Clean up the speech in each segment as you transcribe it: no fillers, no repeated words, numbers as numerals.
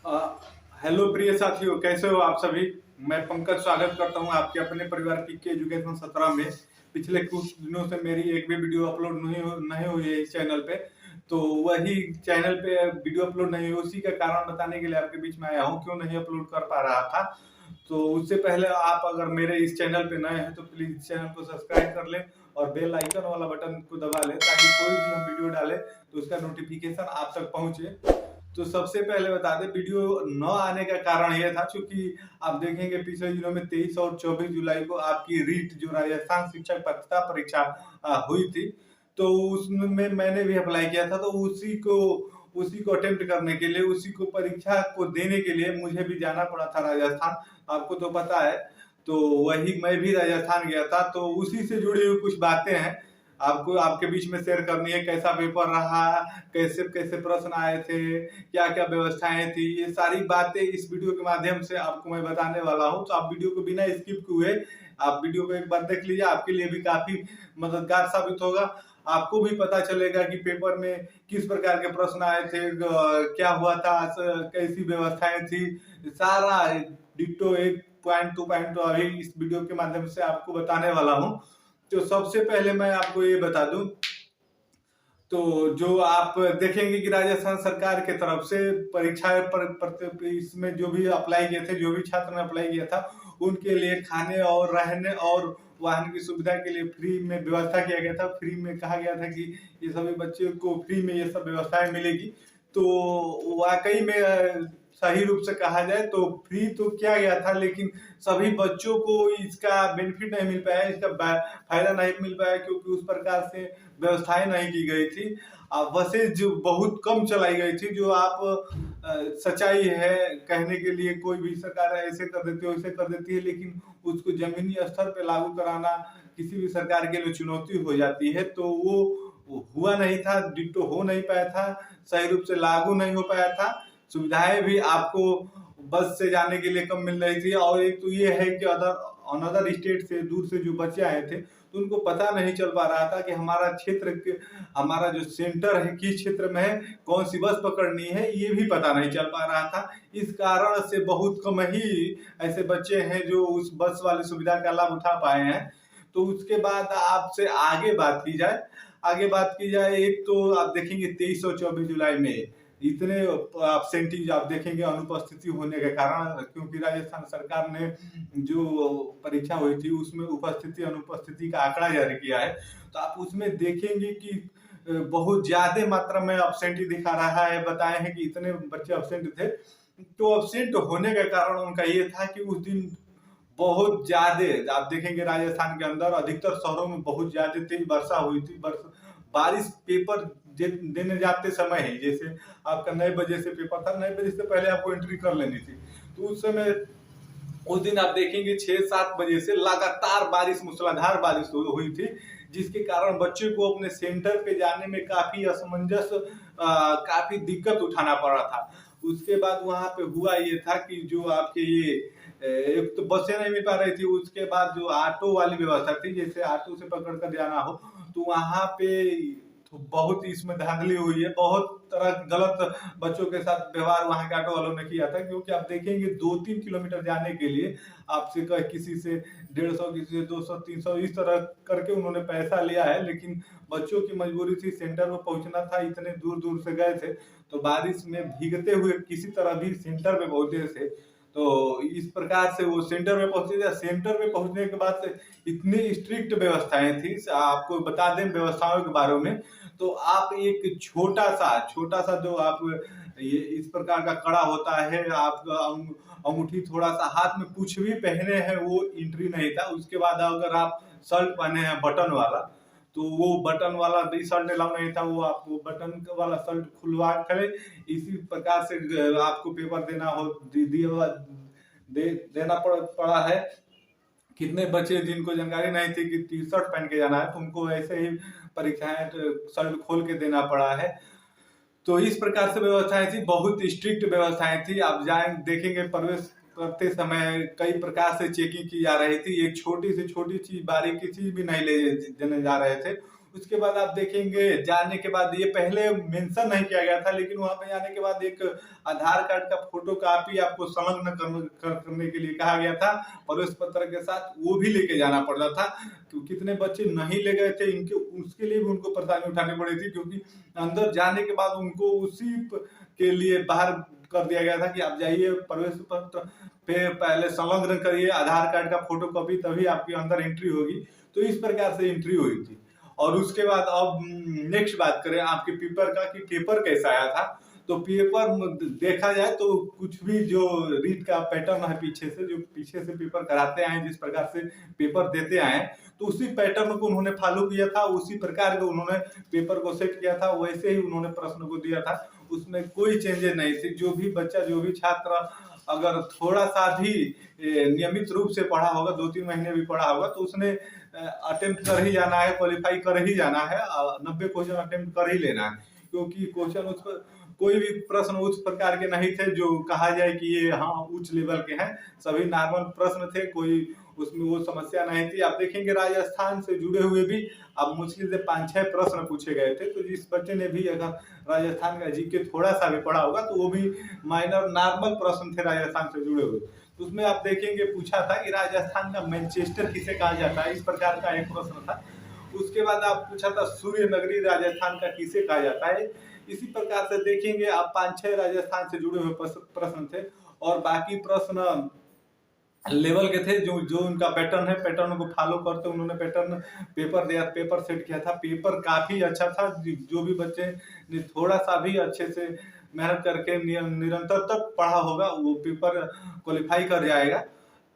अ, hello प्रिय साथियों, कैसे हो आप सभी। मैं पंकज स्वागत करता हूं आपके अपने परिवार की के एजुकेशन 17 में। पिछले कुछ दिनों से मेरी एक भी वीडियो अपलोड नहीं हुई है इस चैनल पे। तो वही चैनल पे वीडियो अपलोड नहीं हुई, उसी का कारण बताने के लिए आपके बीच में आया हूं, क्यों नहीं अपलोड कर पा रहा था। तो उससे पहले आप अगर मेरे इस चैनल पे नए हैं तो प्लीज इस चैनल को सब्सक्राइब कर लें और बेल आइकन वाला बटन को दबा लें, ताकि कोई भी हम वीडियो डालें तो उसका नोटिफिकेशन आप तक पहुंचे। तो सबसे पहले बता दें, वीडियो न आने का कारण यह था क्योंकि आप देखेंगे पिछले दिनों में 23 और 24 जुलाई को आपकी रीट जो राजस्थान शिक्षक पात्रता परीक्षा हुई थी। तो उसमें मैंने भी अप्लाई किया था, तो उसी को अटेम्प्ट करने के लिए, उसी को परीक्षा को देने के लिए मुझे भी जाना पड़ा था राजस्थान। आपको तो पता है। तो वही मैं भी राजस्थान गया था, तो उसी से जुड़ी हुई कुछ बातें हैं आपको आपके बीच में शेयर करनी है। कैसा पेपर रहा, कैसे कैसे प्रश्न आए थे, क्या क्या व्यवस्थाएं थी, ये सारी बातें इस वीडियो के माध्यम से आपको मैं बताने वाला हूं। तो आप वीडियो को बिना स्किप हुए आप वीडियो को एक बार देख लीजिए, आपके लिए भी काफी मददगार साबित होगा। आपको भी पता चलेगा कि पेपर में किस प्रकार के प्रश्न आए थे, क्या हुआ था, कैसी व्यवस्थाएं थी, सारा डिट्टो एक पॉइंट टू पॉइंट तो अभी इस वीडियो के माध्यम से आपको बताने वाला हूं। तो सबसे पहले मैं आपको ये बता दूं, तो जो आप देखेंगे कि राजस्थान सरकार के तरफ से परीक्षा इसमें जो भी अप्लाई किए थे, जो भी छात्र ने अप्लाई किया था, उनके लिए खाने और रहने और वाहन की सुविधा के लिए फ्री में व्यवस्था किया गया था। फ्री में कहा गया था कि ये सभी बच्चे को फ्री में ये सब व्यवस्थाएं मिलेगी। तो वाकई में सही रूप से कहा जाए तो फ्री तो किया गया था, लेकिन सभी बच्चों को इसका बेनिफिट नहीं मिल पाया, इसका फायदा नहीं मिल पाया, क्योंकि उस प्रकार से व्यवस्थाएं नहीं की गई थी। बसें जो बहुत कम चलाई गई थी, जो आप सच्चाई है कहने के लिए, कोई भी सरकार ऐसे कर देती है वैसे कर देती है, लेकिन उसको जमीनी स्तर पे लागू कराना किसी भी सरकार के लिए चुनौती हो जाती है। तो वो हुआ नहीं था, डिट्टो हो नहीं पाया था, सही रूप से लागू नहीं हो पाया था। सुविधाएं भी आपको बस से जाने के लिए कम मिल रही थी, और एक तो ये है कि अनदर स्टेट से, दूर से जो बच्चे आए थे, तो उनको पता नहीं चल पा रहा था कि हमारा जो सेंटर है किस क्षेत्र में है, कौन सी बस पकड़नी है, ये भी पता नहीं चल पा रहा था। इस कारण से बहुत कम ही ऐसे बच्चे हैं जो उस बस वाली सुविधा का लाभ उठा पाए हैं। तो उसके बाद आपसे आगे बात की जाए, एक तो आप देखेंगे 23 और 24 जुलाई में इतने एब्सेंटीज आप देखेंगे अनुपस्थिति होने के कारण, क्योंकि राजस्थान सरकार ने जो परीक्षा हुई थी उसमें उपस्थिति अनुपस्थिति का आंकड़ा जारी किया है। तो आप उसमें देखेंगे कि बहुत ज्यादा मात्रा में एब्सेंटी दिखा रहा है, बताए हैं कि इतने बच्चे एब्सेंट थे। तो एब्सेंट होने का कारण उनका ये था कि उस दिन बहुत ज्यादा आप देखेंगे राजस्थान के अंदर अधिकतर शहरों में बहुत ज्यादा तेज वर्षा हुई थी। बारिश पेपर देने जाते समय ही, जैसे आपका 9 बजे से पेपर था, 9 बजे से पहले आपको एंट्री कर लेनी थी, तो उस समय उस दिन आप देखेंगे 6-7 बजे से लगातार बारिश, मूसलाधार बारिश हुई थी, जिसके कारण बच्चे को अपने सेंटर पे जाने में काफी असमंजस, काफी दिक्कत उठाना पड़ा था। उसके बाद वहां पे हुआ ये था कि जो आपके ये एक तो बसें नहीं मिल पा रही थी, उसके बाद जो ऑटो वाली व्यवस्था थी, जैसे ऑटो से पकड़ कर जाना हो, तो वहां पे तो बहुत ही इसमें धांधली हुई है, बहुत तरह गलत बच्चों के साथ व्यवहार वहां के ऑटो वालों ने किया था। क्योंकि आप देखेंगे 2-3 किलोमीटर जाने के लिए आपसे किसी से 150, किसी से 200-300 इस तरह करके उन्होंने पैसा लिया है, लेकिन बच्चों की मजबूरी थी, सेंटर में पहुंचना था, इतने दूर दूर से गए थे, तो बारिश में भीगते हुए किसी तरह भी सेंटर में पहुंचे थे। तो इस प्रकार से वो सेंटर में पहुंचे थे। सेंटर में पहुंचने के बाद से इतनी स्ट्रिक्ट व्यवस्थाएं थी, आपको बता दें व्यवस्थाओं के बारे में। तो आप एक छोटा सा जो आप ये इस प्रकार का कड़ा होता है, आप अंगूठी थोड़ा सा हाथ में कुछ भी पहने हैं वो एंट्री नहीं था। उसके बाद अगर आप शर्ट पहने हैं बटन वाला, तो वो बटन वाला भी शर्ट अलाउ नहीं था, वो आपको बटन वाला शर्ट खुलवा करे, इसी प्रकार से आपको पेपर देना हो देना पड़ा है। कितने बच्चे जिनको जानकारी नहीं थी कि टी शर्ट पहन के जाना है, तो उनको ऐसे ही परीक्षाएं शर्ट खोल के देना पड़ा है। तो इस प्रकार से व्यवस्थाएं थी, बहुत स्ट्रिक्ट व्यवस्थाएं थी। आप जाए देखेंगे प्रवेश करते समय कई प्रकार से चेकिंग की जा रही थी, एक छोटी से छोटी चीज, बारीकी चीज भी नहीं ले देने जा रहे थे। उसके बाद आप देखेंगे जाने के बाद ये पहले मेंशन नहीं किया गया था, लेकिन वहां पे जाने के बाद एक आधार कार्ड का फोटो कॉपी आपको संलग्न करने के लिए कहा गया था प्रवेश पत्र के साथ, वो भी लेके जाना पड़ता था। तो कितने बच्चे नहीं ले गए थे, इनके उसके लिए भी उनको परेशानी उठानी पड़ी थी, क्योंकि अंदर जाने के बाद उनको उसी के लिए बाहर कर दिया गया था कि आप जाइए प्रवेश पत्र पे पहले संलग्न करिए आधार कार्ड का फोटो कॉपी, तभी आपके अंदर एंट्री होगी। तो इस प्रकार से एंट्री हुई थी। और उसके बाद अब नेक्स्ट बात करें आपके पेपर का, कि पेपर कैसा आया था। तो पेपर देखा जाए तो कुछ भी जो रीड का पैटर्न है पीछे से, जो पीछे से पेपर कराते आए, जिस प्रकार से पेपर देते आए, तो उसी पैटर्न को उन्होंने फॉलो किया था, उसी प्रकार के उन्होंने पेपर को सेट किया था, वैसे ही उन्होंने प्रश्न को दिया था। उसमें कोई चेंजेस नहीं थी। जो भी बच्चा, जो भी छात्र अगर थोड़ा सा भी नियमित रूप से पढ़ा होगा, 2-3 महीने भी पढ़ा होगा, तो उसने अटेम्प्ट कर ही जाना है, क्वालिफाई कर ही जाना है, 90 क्वेश्चन अटेम्प्ट कर ही लेना है। क्योंकि क्वेश्चन उस पर कोई भी प्रश्न उस प्रकार के नहीं थे जो कहा जाए कि ये हाँ उच्च लेवल के हैं। सभी नॉर्मल प्रश्न थे, कोई उसमें वो समस्या नहीं थी। आप देखेंगे राजस्थान से जुड़े हुए भी अब मुश्किल से 5-6 प्रश्न पूछे गए थे। तो जिस बच्चे ने भी अगर राजस्थान का जीके थोड़ा सा भी पढ़ा होगा, तो वो भी माइनर नॉर्मल प्रश्न थे राजस्थान से जुड़े हुए। तो उसमें आप देखेंगे पूछा था कि राजस्थान का मैनचेस्टर किसे कहा जाता है, इस प्रकार का एक प्रश्न था। उसके बाद आप पूछा था सूर्य नगरी राजस्थान का किसे कहा जाता है। इसी प्रकार से देखेंगे आप 5-6 राजस्थान से जुड़े हुए प्रश्न थे, और बाकी प्रश्न लेवल के थे, जो जो उनका पैटर्न है, पैटर्न को फॉलो करते उन्होंने पैटर्न पेपर दिया, पेपर सेट किया था। पेपर काफी अच्छा था। जो भी बच्चे ने थोड़ा सा भी अच्छे से मेहनत करके निरंतर तक पढ़ा होगा, वो पेपर क्वालिफाई कर जाएगा।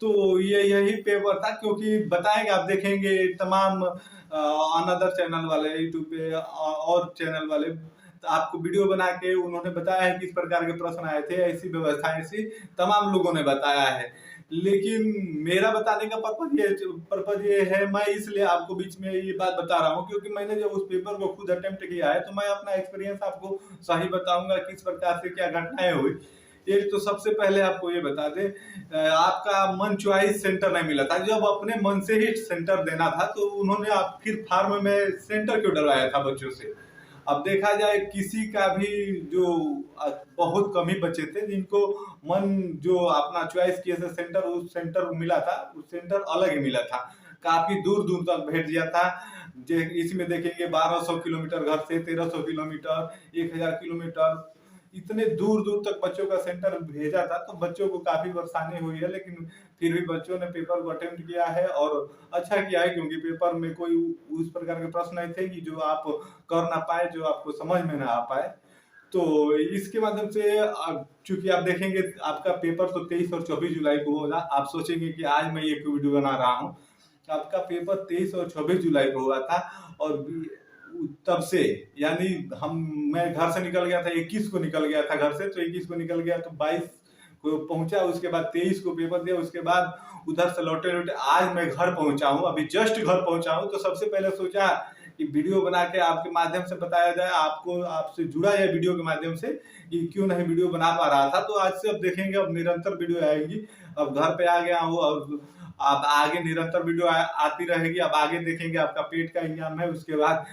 तो ये यही पेपर था, क्योंकि बताएंगे आप देखेंगे तमाम अनदर चैनल वाले, यूट्यूब पे और चैनल वाले आपको वीडियो बना के उन्होंने बताया है किस प्रकार के प्रश्न आए थे, ऐसी व्यवस्था ऐसी तमाम लोगों ने बताया है। लेकिन मेरा बताने का पर्पज ये है, मैं इसलिए आपको बीच में ये बात बता रहा हूँ क्योंकि मैंने जब उस पेपर को खुद अटेम्प्ट किया है, तो मैं अपना एक्सपीरियंस आपको सही बताऊंगा किस प्रकार से क्या घटनाएं हुई। एक तो सबसे पहले आपको ये बता दें, आपका मन चॉइस सेंटर नहीं मिला था। जब अपने मन से ही सेंटर देना था, तो उन्होंने आप फिर फार्म में सेंटर क्यों डलवाया था बच्चों से। अब देखा जाए किसी का भी जो बहुत कम ही बच्चे थे जिनको मन जो अपना चॉइस किए थे सेंटर, उस सेंटर मिला था, उस सेंटर अलग ही मिला था, काफी दूर दूर तक भेज दिया था। इसमें देखेंगे 1200 किलोमीटर घर से, 1300 किलोमीटर, 1000 किलोमीटर, इतने दूर दूर तक बच्चों का सेंटर भेजा था। तो बच्चों को काफी परेशानी हुई है, लेकिन फिर भी बच्चों ने पेपर को अटेम्प्ट किया है और अच्छा किया है, क्योंकि पेपर में कोई उस प्रकार के प्रश्न नहीं थे कि जो आप कर ना पाए, जो आपको समझ में ना आ पाए। तो इसके माध्यम से चूंकि आप देखेंगे आपका पेपर तो 23 और 24 जुलाई को होगा। आप सोचेंगे कि आज मैं ये वीडियो बना रहा हूँ, आपका पेपर 23 और 24 जुलाई को हुआ था, और तब से यानी मैं घर से निकल गया था, 21 को निकल गया था घर से, तो 21 को निकल गया तो 22 को पहुंचा, उसके बाद 23 को पेपर दिया, उसके बाद उधर से लौटे लौटे आज मैं घर पहुंचा हूं, अभी जस्ट घर पहुंचा हूं। तो सबसे पहले सोचा कि वीडियो बना के आपके माध्यम से बताया जाए, आपको आपसे जुड़ा है वीडियो के माध्यम से, कि क्यों नहीं वीडियो बना पा रहा था। तो आज से अब देखेंगे, अब निरंतर वीडियो आएगी। अब घर पे आ गया हूँ और अब आगे निरंतर वीडियो आती रहेगी। अब आगे देखेंगे आपका पेट का एग्जाम है, उसके बाद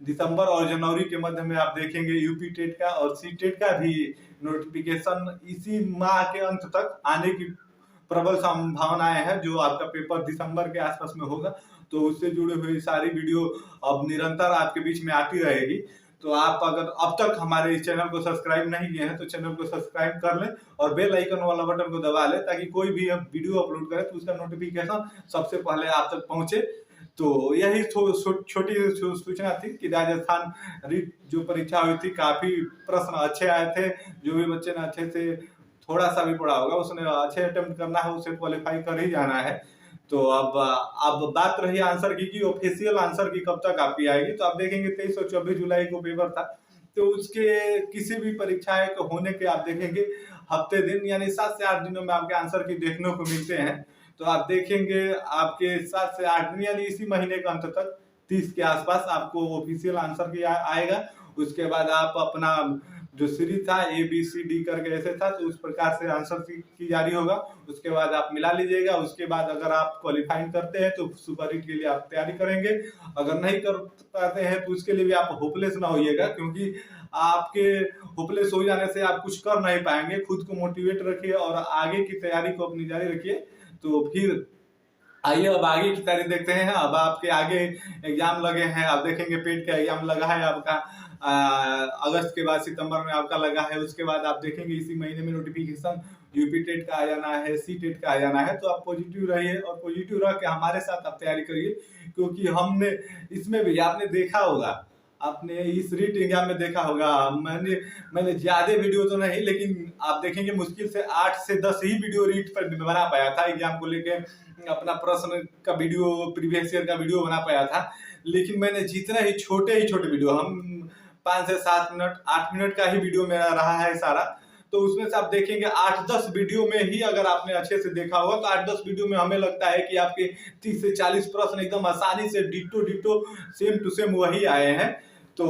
दिसंबर और जनवरी के मध्य में आप देखेंगे यूपी टेट का और सी टेट का भी नोटिफिकेशन इसी माह के अंत तक आने की प्रबल संभावनाएं हैं, जो आपका पेपर दिसंबर के आसपास में होगा। तो उससे जुड़ी हुई सारी वीडियो अब निरंतर आपके बीच में आती रहेगी। तो आप अगर अब तक हमारे इस चैनल को सब्सक्राइब नहीं किए हैं, तो चैनल को सब्सक्राइब कर लें और बेल आइकन वाला बटन को दबा लें, ताकि कोई भी हम वीडियो अपलोड करें तो उसका नोटिफिकेशन सबसे पहले आप तक पहुंचे। तो यही छोटी सूचना थी कि राजस्थान रीट जो परीक्षा हुई थी, काफी प्रश्न अच्छे आए थे। जो भी बच्चे ने अच्छे से थोड़ा सा भी पढ़ा होगा, उसने अच्छे अटेम्प्ट करना है, उसे क्वालिफाई कर ही जाना है। तो अब बात रही आंसर की ऑफिशियल आंसर की कब तक आपकी आएगी। तो आप देखेंगे 23 और 24 जुलाई को पेपर था, तो उसके किसी भी परीक्षाएं को होने के आप देखेंगे हफ्ते दिन यानी 7 से 8 दिनों में आपके आंसर की देखने को मिलते हैं। तो आप देखेंगे आपके 7 से 8 दिन यानी इसी महीने के अंत तक 30 के आसपास आपको ऑफिशियल आंसर की आएगा। उसके बाद आप अपना जो सीरीज था ABCD करके ऐसे था, तो उस प्रकार से आंसर की जारी होगा। उसके बाद आप मिला लीजिएगा। उसके बाद अगर आप क्वालिफाइंग करते हैं तो सुपर हिट के लिए आप तैयारी करेंगे। अगर नहीं कर पाते हैं तो उसके लिए भी आप होपलेस ना होइएगा, क्योंकि आपके होपलेस हो जाने से आप कुछ कर नहीं पाएंगे। खुद को मोटिवेट रखिए और आगे की तैयारी को अपनी जारी रखिए। तो फिर आइए अब आगे की तैयारी देखते हैं। अब आपके आगे एग्जाम लगे हैं, आप देखेंगे पेट का एग्जाम लगा है आपका अगस्त के बाद सितंबर में आपका लगा है। उसके बाद आप देखेंगे इसी महीने में नोटिफिकेशन यूपी टेट का आ जाना है, सी टेट का आ जाना है। तो आप पॉजिटिव रहिए और पॉजिटिव रह के हमारे साथ आप तैयारी करिए, क्योंकि हमने इसमें भी आपने देखा होगा, आपने इस रीट एग्जाम में देखा होगा, मैंने ज्यादा वीडियो तो नहीं, लेकिन आप देखेंगे मुश्किल से 8 से 10 ही वीडियो रीट पर बना पाया था एग्जाम को लेके। अपना प्रश्न का वीडियो, प्रीवियस ईयर का वीडियो बना पाया था। लेकिन मैंने जितना ही छोटे वीडियो, हम 5 से 7 मिनट 8 मिनट का ही वीडियो मेरा रहा है सारा। तो उसमें से आप देखेंगे 8-10 वीडियो में ही अगर आपने अच्छे से देखा होगा तो 8-10 वीडियो में हमें लगता है कि आपके 30 से 40 प्रश्न एकदम आसानी से डिटो सेम टू सेम वही आए हैं। तो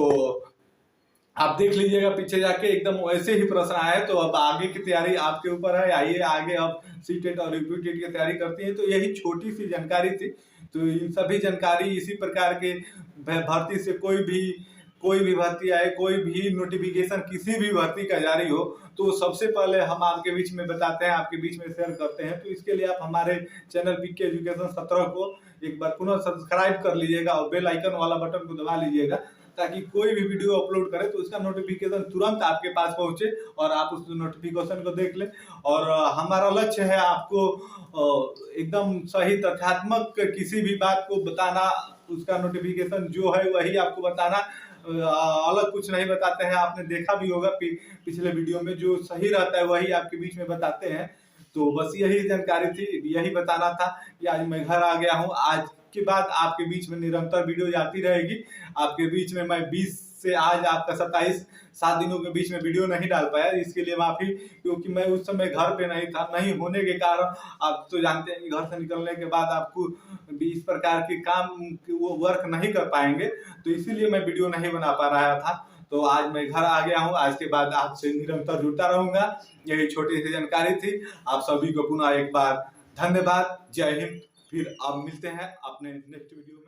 आप देख लीजिएगा पीछे जाके, एकदम वैसे ही प्रश्न आए। तो अब आगे की तैयारी आपके ऊपर है। आइए आगे अब सीटेट और यूपीटेट की तैयारी करती है। तो यही छोटी सी जानकारी थी। तो इन सभी जानकारी इसी प्रकार के भर्ती से कोई भी भर्ती आए, कोई भी नोटिफिकेशन किसी भी भर्ती का जारी हो, तो सबसे पहले हम आपके बीच में बताते हैं, आपके बीच में शेयर करते हैं। तो इसके लिए आप हमारे चैनल पीके एजुकेशन 17 को एक बार पुनः सब्सक्राइब कर लीजिएगा और बेल आइकन वाला बटन को दबा लीजिएगा, ताकि कोई भी वीडियो अपलोड करे तो उसका नोटिफिकेशन तुरंत आपके पास पहुंचे और आप उस नोटिफिकेशन को देख लें। और हमारा लक्ष्य है आपको एकदम सही तथ्यात्मक किसी भी बात को बताना, उसका नोटिफिकेशन जो है वही आपको बताना, अलग कुछ नहीं बताते हैं। आपने देखा भी होगा पिछले वीडियो में, जो सही रहता है वही आपके बीच में बताते हैं। तो बस यही जानकारी थी, यही बताना था कि आज मैं घर आ गया हूँ। आज के बाद आपके बीच में निरंतर वीडियो जाती रहेगी। आपके बीच में मैं 20 से आज आपका 7 दिनों के बीच में वीडियो नहीं डाल पाया, इसके लिए माफी, क्योंकि मैं उस समय घर पे नहीं था। नहीं होने के कारण आप तो जानते हैं कि घर से निकलने के बाद आपको इस प्रकार के काम वो वर्क नहीं कर पाएंगे, तो इसीलिए मैं वीडियो नहीं बना पा रहा था। तो आज मैं घर आ गया हूँ। आज के बाद आपसे निरंतर जुड़ता रहूंगा। यही छोटी सी जानकारी थी। आप सभी को पुनः एक बार धन्यवाद। जय हिंद। फिर अब मिलते हैं अपने नेक्स्ट वीडियो में।